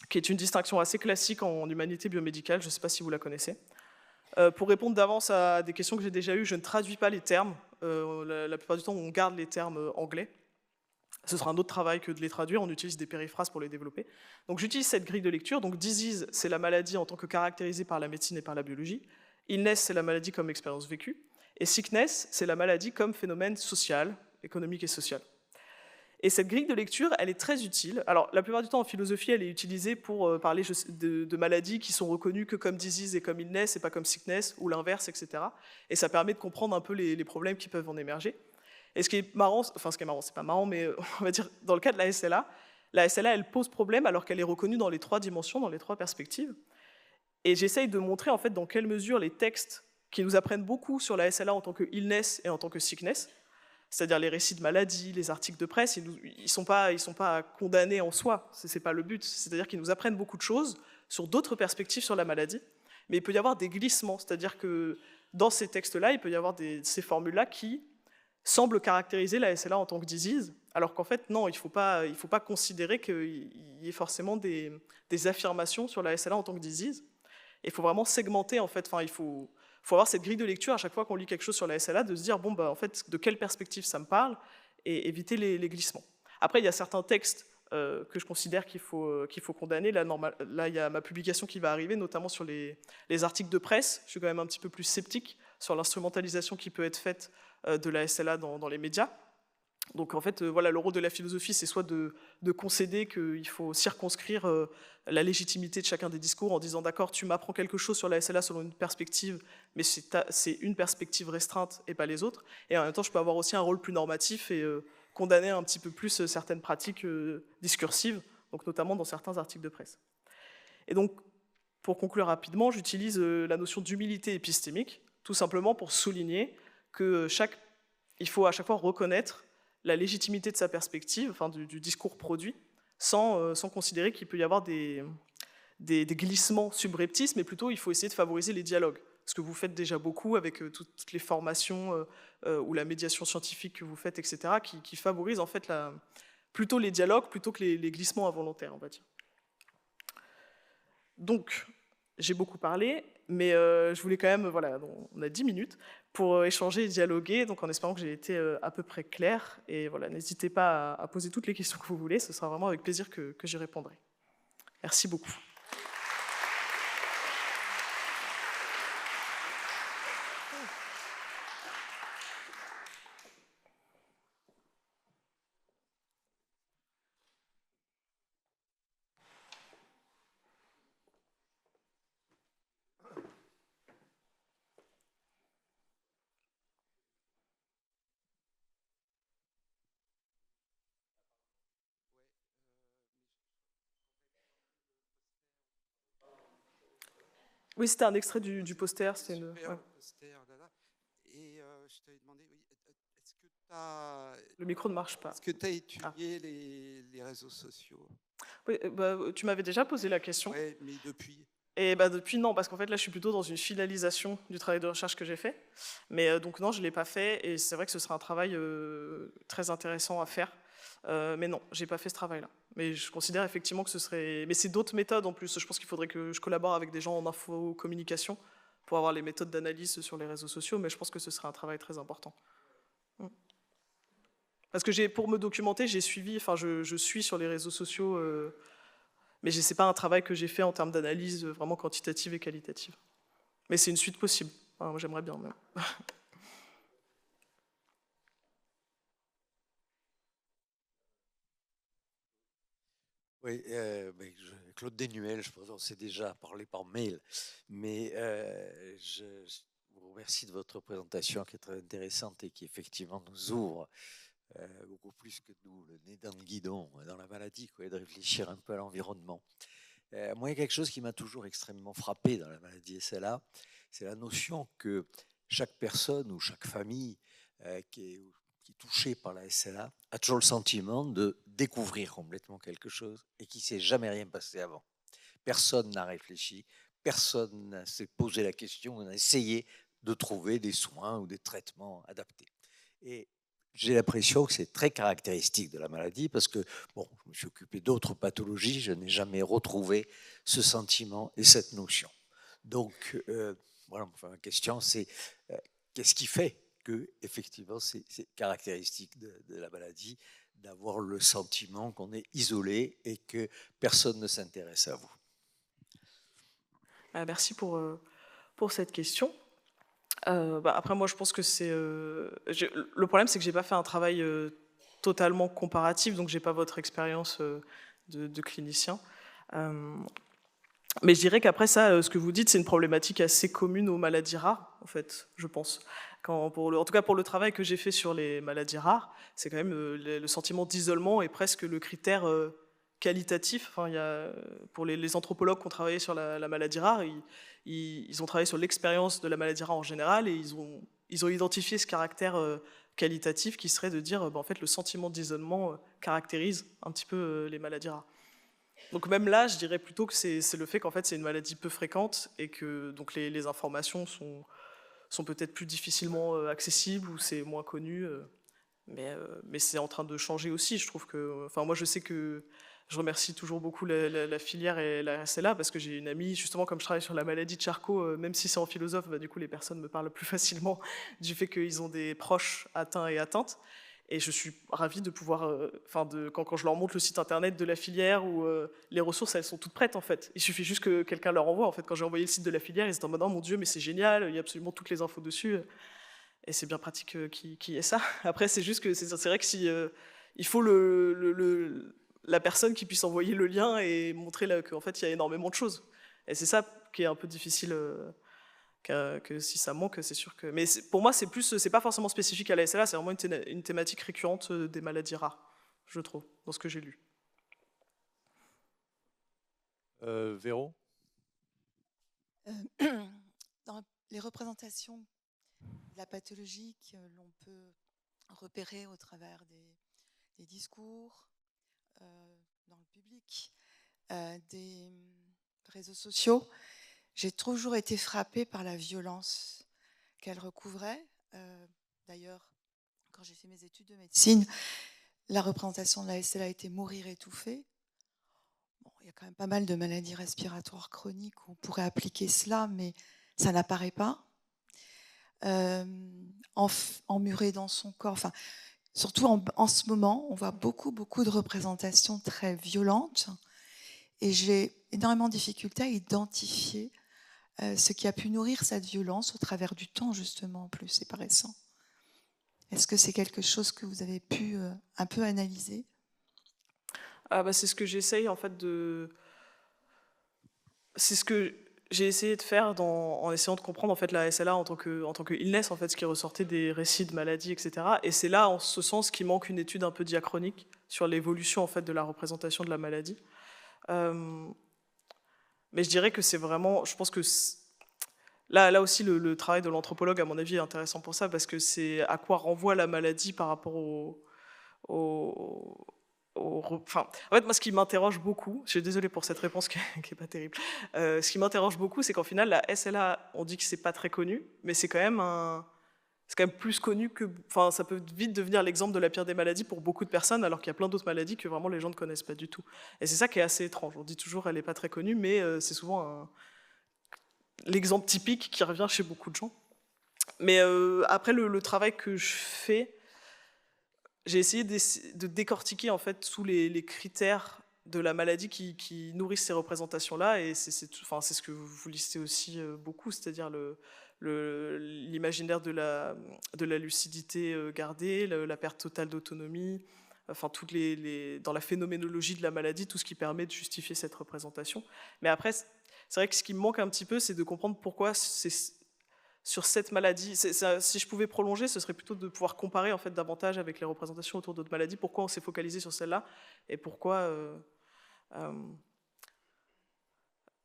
qui est une distinction assez classique en humanité biomédicale, je ne sais pas si vous la connaissez. Pour répondre d'avance à des questions que j'ai déjà eues, je ne traduis pas les termes. La plupart du temps, on garde les termes anglais. Ce sera un autre travail que de les traduire, on utilise des périphrases pour les développer. Donc j'utilise cette grille de lecture. Donc disease, c'est la maladie en tant que caractérisée par la médecine et par la biologie. Illness, c'est la maladie comme expérience vécue. Et sickness, c'est la maladie comme phénomène social, économique et social. Et cette grille de lecture, elle est très utile. Alors, la plupart du temps, en philosophie, elle est utilisée pour parler de maladies qui sont reconnues que comme disease et comme illness, et pas comme sickness, ou l'inverse, etc. Et ça permet de comprendre un peu les problèmes qui peuvent en émerger. Et ce qui est marrant, enfin, ce qui est marrant, c'est pas marrant, mais on va dire, dans le cas de la SLA, elle pose problème alors qu'elle est reconnue dans les 3 dimensions, dans les 3 perspectives. Et j'essaye de montrer, en fait, dans quelle mesure les textes qui nous apprennent beaucoup sur la SLA en tant que illness et en tant que sickness, c'est-à-dire les récits de maladies, les articles de presse, ils sont pas condamnés en soi, c'est pas le but. C'est-à-dire qu'ils nous apprennent beaucoup de choses sur d'autres perspectives sur la maladie, mais il peut y avoir des glissements, c'est-à-dire que dans ces textes-là, il peut y avoir ces formules-là qui semblent caractériser la SLA en tant que disease, alors qu'en fait, non, il faut pas considérer qu'il y ait forcément des affirmations sur la SLA en tant que disease. Il faut vraiment segmenter, en fait, enfin, il faut avoir cette grille de lecture à chaque fois qu'on lit quelque chose sur la SLA, de se dire, bon, bah, en fait, de quelle perspective ça me parle, et éviter les glissements. Après, il y a certains textes que je considère qu'il faut condamner. Là, il y a ma publication qui va arriver, notamment sur les articles de presse. Je suis quand même un petit peu plus sceptique sur l'instrumentalisation qui peut être faite de la SLA dans les médias. Donc en fait, voilà, le rôle de la philosophie, c'est soit de concéder qu'il faut circonscrire la légitimité de chacun des discours en disant d'accord, tu m'apprends quelque chose sur la SLA selon une perspective, mais c'est une perspective restreinte et pas les autres. Et en même temps, je peux avoir aussi un rôle plus normatif et condamner un petit peu plus certaines pratiques discursives, donc notamment dans certains articles de presse. Et donc, pour conclure rapidement, j'utilise la notion d'humilité épistémique, tout simplement pour souligner que il faut à chaque fois reconnaître la légitimité de sa perspective, enfin du discours produit, sans considérer qu'il peut y avoir des glissements subreptices, mais plutôt il faut essayer de favoriser les dialogues. Ce que vous faites déjà beaucoup avec toutes les formations ou la médiation scientifique que vous faites, etc., qui favorisent en fait plutôt les dialogues plutôt que les glissements involontaires, on va dire. Donc, j'ai beaucoup parlé, mais je voulais quand même, voilà, on a 10 minutes pour échanger et dialoguer, donc en espérant que j'ai été à peu près clair. Et voilà, n'hésitez pas à poser toutes les questions que vous voulez, ce sera vraiment avec plaisir que j'y répondrai. Merci beaucoup. Oui, c'était un extrait du poster. C'était une... ouais. Poster, et je t'avais demandé, oui, est-ce que tu as... Le micro ne marche pas. Est-ce que tu as étudié les réseaux sociaux? Oui, bah, tu m'avais déjà posé la question. Oui, mais depuis? Et bah, depuis, non, parce qu'en fait, là, je suis plutôt dans une finalisation du travail de recherche que j'ai fait. Mais donc, non, je ne l'ai pas fait, et c'est vrai que ce sera un travail très intéressant à faire. Mais non, j'ai pas fait ce travail-là. Mais je considère effectivement que ce serait... Mais c'est d'autres méthodes en plus. Je pense qu'il faudrait que je collabore avec des gens en info-communication pour avoir les méthodes d'analyse sur les réseaux sociaux, mais je pense que ce serait un travail très important. Parce que pour me documenter, j'ai suivi, enfin je suis sur les réseaux sociaux, mais c'est pas un travail que j'ai fait en termes d'analyse vraiment quantitative et qualitative. Mais c'est une suite possible. Enfin, moi j'aimerais bien même. Oui, Claude Desnuel, je pense qu'on s'est déjà parlé par mail, mais je vous remercie de votre présentation qui est très intéressante et qui effectivement nous ouvre beaucoup plus que nous, le nez dans le guidon, dans la maladie, quoi, et de réfléchir un peu à l'environnement. Moi, il y a quelque chose qui m'a toujours extrêmement frappé dans la maladie SLA, c'est la notion que chaque personne ou chaque famille qui est touché par la SLA a toujours le sentiment de découvrir complètement quelque chose et qui ne s'est jamais rien passé avant. Personne n'a réfléchi, personne n'a s'est posé la question, n'a essayé de trouver des soins ou des traitements adaptés. Et j'ai l'impression que c'est très caractéristique de la maladie parce que, bon, je me suis occupé d'autres pathologies, je n'ai jamais retrouvé ce sentiment et cette notion. Donc, voilà, enfin, ma question, c'est qu'est-ce qui fait que, effectivement, c'est caractéristique de la maladie d'avoir le sentiment qu'on est isolé et que personne ne s'intéresse à vous. Merci pour cette question. Après, moi, je pense que c'est... le problème, c'est que j'ai pas fait un travail totalement comparatif, donc j'ai pas votre expérience de clinicien. Mais je dirais qu'après ça, ce que vous dites, c'est une problématique assez commune aux maladies rares, en fait, je pense. En tout cas, pour le travail que j'ai fait sur les maladies rares, c'est quand même le sentiment d'isolement est presque le critère qualitatif. Enfin, pour les anthropologues qui ont travaillé sur la maladie rare, ils ont travaillé sur l'expérience de la maladie rare en général et ils ont identifié ce caractère qualitatif qui serait de dire, en fait, le sentiment d'isolement caractérise un petit peu les maladies rares. Donc même là, je dirais plutôt que c'est le fait qu'en fait c'est une maladie peu fréquente et que donc les informations sont peut-être plus difficilement accessibles ou c'est moins connu. Mais c'est en train de changer aussi. Je trouve que, enfin moi je sais que je remercie toujours beaucoup la filière et la SLA parce que j'ai une amie, justement comme je travaille sur la maladie de Charcot, même si c'est en philosophe, du coup les personnes me parlent plus facilement du fait qu'ils ont des proches atteints et atteintes. Et je suis ravie de pouvoir, quand je leur montre le site internet de la filière où les ressources, elles sont toutes prêtes en fait. Il suffit juste que quelqu'un leur envoie. En fait, quand j'ai envoyé le site de la filière, ils étaient en mode oh mon Dieu, mais c'est génial, il y a absolument toutes les infos dessus. Et c'est bien pratique qu'il y ait ça. Après, c'est juste que c'est vrai que si il faut la personne qui puisse envoyer le lien et montrer qu'en fait il y a énormément de choses. Et c'est ça qui est un peu difficile. Que si ça manque, c'est sûr que... Mais pour moi, c'est pas forcément spécifique à la SLA, c'est vraiment une thématique récurrente des maladies rares, je trouve, dans ce que j'ai lu. Véro ? Dans les représentations de la pathologie que l'on peut repérer au travers des discours, dans le public, des réseaux sociaux, j'ai toujours été frappée par la violence qu'elle recouvrait. D'ailleurs, quand j'ai fait mes études de médecine, la représentation de la SLA était mourir étouffé. Bon, il y a quand même pas mal de maladies respiratoires chroniques où on pourrait appliquer cela, mais ça n'apparaît pas. Emmuré dans son corps. Enfin, surtout en ce moment, on voit beaucoup de représentations très violentes. Et j'ai énormément de difficultés à identifier ce qui a pu nourrir cette violence au travers du temps, justement, en plus, c'est pas récent. Est-ce que c'est quelque chose que vous avez pu un peu analyser ? C'est ce que j'essaye, en fait, C'est ce que j'ai essayé de faire en essayant de comprendre, en fait, la SLA en tant que illness, en fait, ce qui ressortait des récits de maladies, etc. Et c'est là, en ce sens, qu'il manque une étude un peu diachronique sur l'évolution, en fait, de la représentation de la maladie. Mais je dirais que c'est vraiment... Je pense que là aussi, le travail de l'anthropologue, à mon avis, est intéressant pour ça, parce que c'est à quoi renvoie la maladie par rapport en fait, moi, ce qui m'interroge beaucoup, je suis désolée pour cette réponse qui n'est pas terrible, ce qui m'interroge beaucoup, c'est qu'en final, la SLA, on dit que c'est pas très connu, mais c'est quand même c'est quand même plus connu que... Enfin, ça peut vite devenir l'exemple de la pire des maladies pour beaucoup de personnes, alors qu'il y a plein d'autres maladies que vraiment les gens ne connaissent pas du tout. Et c'est ça qui est assez étrange. On dit toujours elle n'est pas très connue, mais c'est souvent l'exemple typique qui revient chez beaucoup de gens. Mais après, le travail que je fais, j'ai essayé de décortiquer en fait tous les critères de la maladie qui nourrissent ces représentations-là, et c'est ce que vous listez aussi beaucoup, c'est-à-dire l'imaginaire de la lucidité gardée, la perte totale d'autonomie, enfin dans la phénoménologie de la maladie, tout ce qui permet de justifier cette représentation. Mais après, c'est vrai que ce qui me manque un petit peu, c'est de comprendre pourquoi sur cette maladie, si je pouvais prolonger, ce serait plutôt de pouvoir comparer en fait davantage avec les représentations autour d'autres maladies, pourquoi on s'est focalisé sur celle-là, et pourquoi...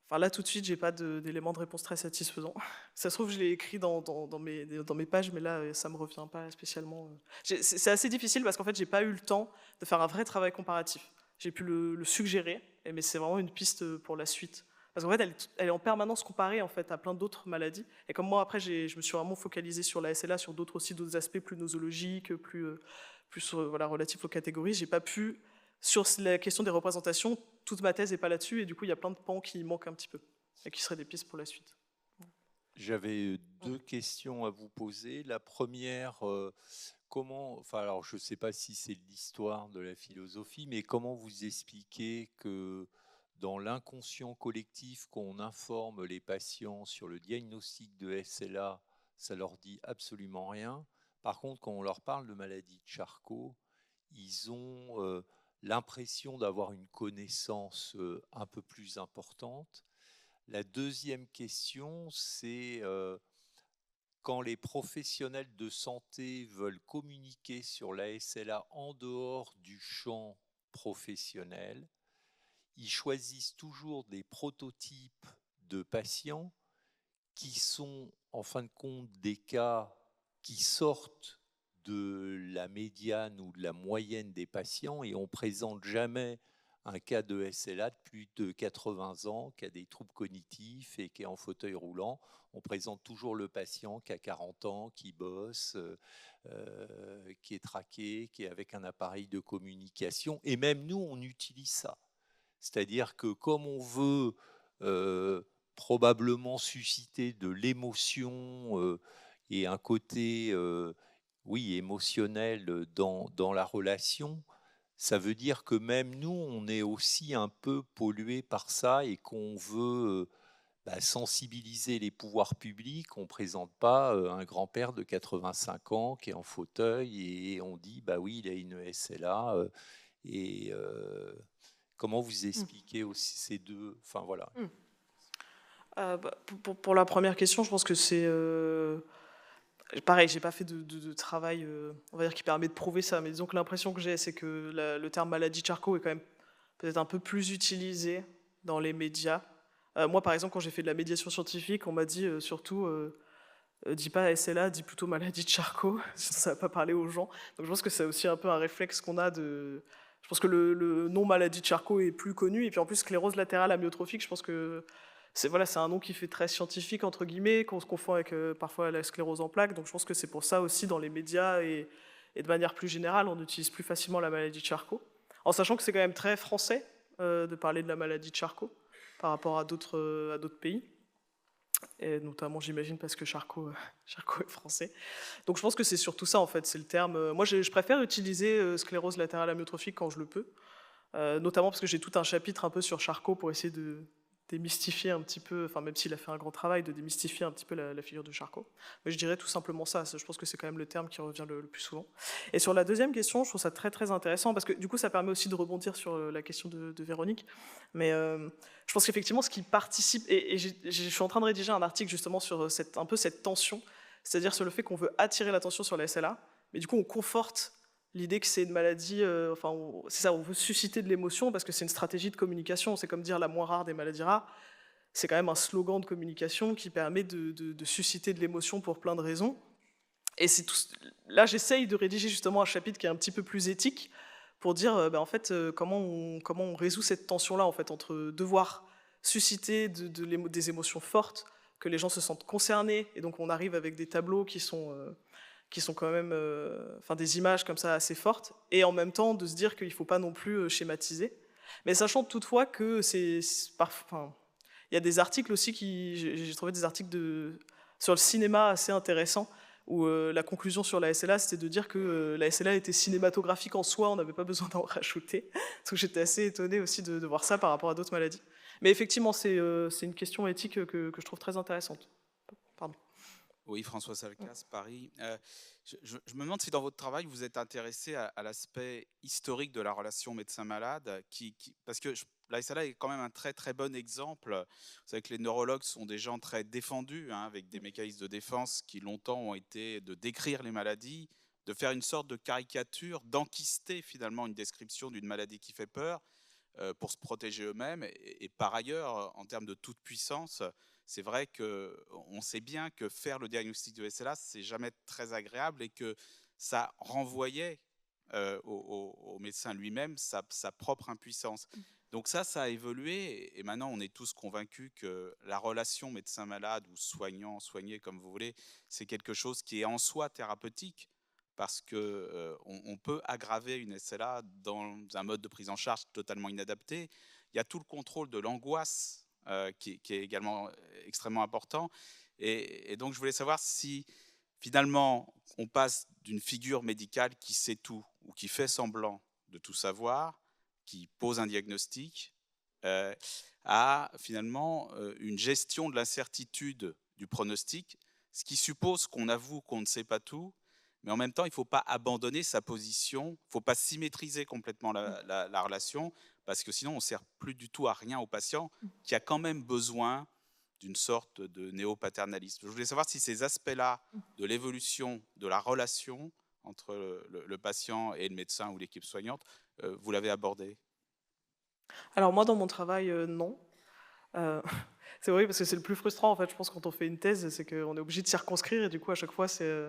Enfin là, tout de suite, j'ai pas d'éléments de réponse très satisfaisants. Ça se trouve, je l'ai écrit dans mes pages, mais là, ça me revient pas spécialement. C'est assez difficile parce qu'en fait, j'ai pas eu le temps de faire un vrai travail comparatif. J'ai pu le suggérer, mais c'est vraiment une piste pour la suite. Parce qu'en fait, elle est en permanence comparée en fait, à plein d'autres maladies. Et comme moi, après, je me suis vraiment focalisé sur la SLA, sur d'autres aspects plus nosologiques, plus voilà, relatifs aux catégories. J'ai pas pu... Sur la question des représentations, toute ma thèse n'est pas là-dessus, et du coup, il y a plein de pans qui manquent un petit peu, et qui seraient des pistes pour la suite. J'avais deux questions à vous poser. La première, alors je ne sais pas si c'est l'histoire de la philosophie, mais comment vous expliquez que dans l'inconscient collectif, qu'on informe les patients sur le diagnostic de SLA, ça leur dit absolument rien. Par contre, quand on leur parle de maladie de Charcot, ils ont l'impression d'avoir une connaissance un peu plus importante. La deuxième question, c'est quand les professionnels de santé veulent communiquer sur la SLA en dehors du champ professionnel, ils choisissent toujours des prototypes de patients qui sont en fin de compte des cas qui sortent de la médiane ou de la moyenne des patients, et on ne présente jamais un cas de SLA de plus de 80 ans qui a des troubles cognitifs et qui est en fauteuil roulant. On présente toujours le patient qui a 40 ans, qui bosse, qui est traqué, qui est avec un appareil de communication. Et même nous, on utilise ça. C'est-à-dire que comme on veut probablement susciter de l'émotion et un côté émotionnel dans la relation, ça veut dire que même nous, on est aussi un peu pollué par ça et qu'on veut sensibiliser les pouvoirs publics. On ne présente pas un grand-père de 85 ans qui est en fauteuil et on dit, bah oui, il a une SLA. Comment vous expliquez aussi ces deux... Enfin, voilà. Pour la première question, je pense que c'est... Pareil, j'ai pas fait de travail, on va dire, qui permet de prouver ça, mais disons que l'impression que j'ai, c'est que le terme maladie de Charcot est quand même peut-être un peu plus utilisé dans les médias. Moi, par exemple, quand j'ai fait de la médiation scientifique, on m'a dit surtout, dis pas SLA, dis plutôt maladie de Charcot, ça va pas parler aux gens. Donc je pense que c'est aussi un peu un réflexe qu'on a de... Je pense que le nom maladie de Charcot est plus connu, et puis en plus, sclérose latérale amyotrophique, je pense que c'est un nom qui fait très scientifique, entre guillemets, qu'on se confond avec parfois la sclérose en plaques. Donc je pense que c'est pour ça aussi, dans les médias et de manière plus générale, on utilise plus facilement la maladie de Charcot. En sachant que c'est quand même très français de parler de la maladie de Charcot par rapport à d'autres pays. Et notamment, j'imagine, parce que Charcot est français. Donc je pense que c'est surtout ça, en fait, c'est le terme. Moi, je préfère utiliser sclérose latérale amyotrophique quand je le peux, notamment parce que j'ai tout un chapitre un peu sur Charcot pour essayer de démystifier un petit peu, enfin même s'il a fait un grand travail, de démystifier un petit peu la figure de Charcot. Mais je dirais tout simplement ça, je pense que c'est quand même le terme qui revient le plus souvent. Et sur la deuxième question, je trouve ça très très intéressant, parce que du coup ça permet aussi de rebondir sur la question de Véronique, mais je pense qu'effectivement ce qui participe, et je suis en train de rédiger un article justement sur un peu cette tension, c'est-à-dire sur le fait qu'on veut attirer l'attention sur la SLA, mais du coup on conforte l'idée que c'est une maladie, c'est ça, on veut susciter de l'émotion parce que c'est une stratégie de communication, c'est comme dire la moins rare des maladies rares, c'est quand même un slogan de communication qui permet de susciter de l'émotion pour plein de raisons. Et là j'essaye de rédiger justement un chapitre qui est un petit peu plus éthique pour dire en fait, comment on résout cette tension-là en fait, entre devoir susciter des émotions fortes, que les gens se sentent concernés, et donc on arrive avec des tableaux qui sont qui sont quand même des images comme ça assez fortes, et en même temps de se dire qu'il ne faut pas non plus schématiser. Mais sachant toutefois que il y a des articles aussi j'ai trouvé des articles sur le cinéma assez intéressants, où la conclusion sur la SLA, c'était de dire que la SLA était cinématographique en soi, on n'avait pas besoin d'en rajouter. Donc j'étais assez étonné aussi de voir ça par rapport à d'autres maladies. Mais effectivement, c'est une question éthique que je trouve très intéressante. Pardon. Oui, François Salcas, Paris. Je me demande si dans votre travail, vous êtes intéressé à l'aspect historique de la relation médecin-malade, parce que la SLA est quand même un très très bon exemple. Vous savez que les neurologues sont des gens très défendus, hein, avec des mécanismes de défense qui longtemps ont été de décrire les maladies, de faire une sorte de caricature, d'enquister finalement une description d'une maladie qui fait peur pour se protéger eux-mêmes. Et par ailleurs, en termes de toute puissance, c'est vrai qu'on sait bien que faire le diagnostic de SLA, c'est jamais très agréable et que ça renvoyait au médecin lui-même sa propre impuissance. Donc ça a évolué et maintenant on est tous convaincus que la relation médecin-malade ou soignant, soigné comme vous voulez, c'est quelque chose qui est en soi thérapeutique parce qu'on peut aggraver une SLA dans un mode de prise en charge totalement inadapté. Il y a tout le contrôle de l'angoisse qui est également extrêmement important. Et donc, je voulais savoir si, finalement, on passe d'une figure médicale qui sait tout ou qui fait semblant de tout savoir, qui pose un diagnostic, à, finalement, une gestion de l'incertitude du pronostic, ce qui suppose qu'on avoue qu'on ne sait pas tout, mais en même temps, il ne faut pas abandonner sa position, il ne faut pas symétriser complètement la relation, parce que sinon on ne sert plus du tout à rien au patient qui a quand même besoin d'une sorte de néo-paternalisme. Je voulais savoir si ces aspects-là de l'évolution de la relation entre le patient et le médecin ou l'équipe soignante, vous l'avez abordé. Alors moi, dans mon travail, non. C'est vrai parce que c'est le plus frustrant, en fait, je pense, quand on fait une thèse, c'est qu'on est obligé de circonscrire, et du coup, à chaque fois, c'est...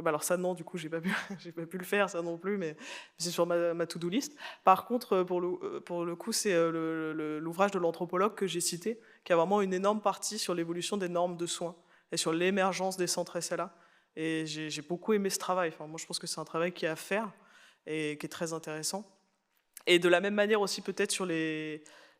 alors ça, non, du coup, j'ai pas pu, j'ai pas pu le faire, ça non plus, mais c'est sur ma to-do list. Par contre, pour le coup, c'est l'ouvrage de l'anthropologue que j'ai cité, qui a vraiment une énorme partie sur l'évolution des normes de soins et sur l'émergence des centres SLA. Et j'ai beaucoup aimé ce travail. Enfin, moi, je pense que c'est un travail qui est à faire et qui est très intéressant. Et de la même manière aussi, peut-être, sur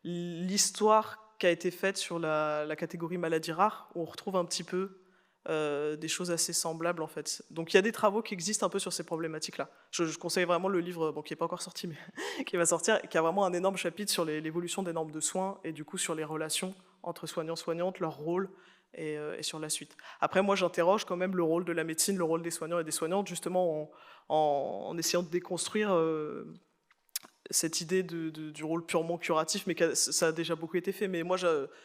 l'histoire qui a été faite sur la catégorie maladies rares, où on retrouve un petit peu des choses assez semblables, en fait. Donc il y a des travaux qui existent un peu sur ces problématiques-là. Je conseille vraiment le livre, qui n'est pas encore sorti, mais qui va sortir, qui a vraiment un énorme chapitre sur l'évolution des normes de soins et du coup sur les relations entre soignants-soignantes, leur rôle et sur la suite. Après, moi, j'interroge quand même le rôle de la médecine, le rôle des soignants et des soignantes, justement en essayant de déconstruire cette idée du rôle purement curatif, mais ça a déjà beaucoup été fait. Mais moi,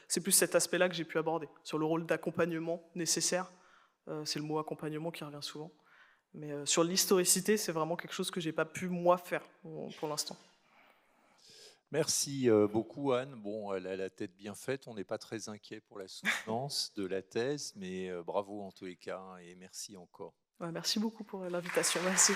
c'est plus cet aspect-là que j'ai pu aborder, sur le rôle d'accompagnement nécessaire. C'est le mot accompagnement qui revient souvent. Mais sur l'historicité, c'est vraiment quelque chose que j'ai pas pu, moi, faire pour l'instant. Merci beaucoup, Anne. Bon, elle a la tête bien faite. On n'est pas très inquiet pour la soutenance de la thèse, mais bravo en tous les cas et merci encore. Ouais, merci beaucoup pour l'invitation. Merci.